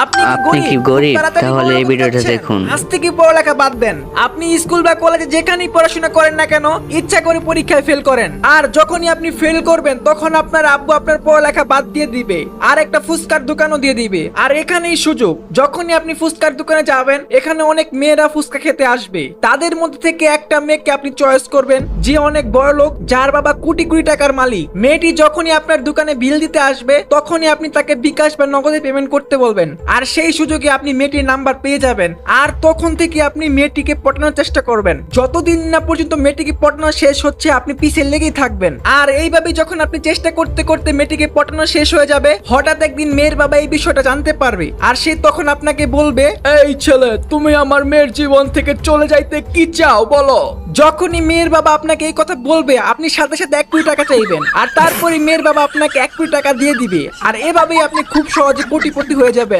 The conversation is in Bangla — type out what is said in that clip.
আপনি কি গরিব? তাহলে এই ভিডিওটা দেখুন। আজ থেকে পড়ালেখা বাদ দেন। আপনি স্কুল বা কলেজে যেখানেই পড়াশোনা করেন না কেন, ইচ্ছা করে পরীক্ষায় ফেল করেন, আর যখনই আপনি ফেল করবেন তখন আপনার আব্বু আপনার পড়ালেখা বাদ দিয়ে দিবে আর একটা ফুচকার দোকানও দিয়ে দিবে। আর এখানেই সুযোগ, যখনই আপনি ফুচকার দোকানে যাবেন এখানে অনেক মেয়েরা ফুচকা খেতে আসবে, তাদের মধ্যে থেকে একটা মেয়েকে আপনি চয়েস করবেন যে অনেক বড় লোক, যার বাবা কোটি কোটি টাকার মালিক। মেয়েটি যখনই আপনার দোকানে বিল দিতে আসবে তখনই আপনি তাকে বিকাশ বা নগদে পেমেন্ট করতে বলবেন, আর সেই সুযোগে আপনি মেয়েটির নাম্বার পেয়ে যাবেন। আর তখন থেকে আপনি মেয়েটিকে পটানোর চেষ্টা করবেন, যতদিন না পর্যন্ত মেয়েটিকে পটানো শেষ হচ্ছে আপনি পিছে লেগেই থাকবেন। আর এইভাবে যখন আপনি চেষ্টা করতে করতে মেয়েটিকে পটানো শেষ হয়ে যাবে, হঠাৎ একদিন মেয়ের বাবা এই বিষয়টা জানতে পারবে, আর সে তখন আপনাকে বলবে, এই ছেলে, তুমি আমার মেয়ের জীবন থেকে চলে যাইতে কি চাও বলো। যখনই মেয়ের বাবা আপনাকে এই কথা বলবে আপনি সাথে সাথে 1 কোটি টাকা চাইবেন, আর তারপরে মেয়ের বাবা আপনাকে 1 কোটি টাকা দিয়ে দিবে, আর এভাবেই আপনি খুব সহজে কোটিপতি হয়ে যাবেন।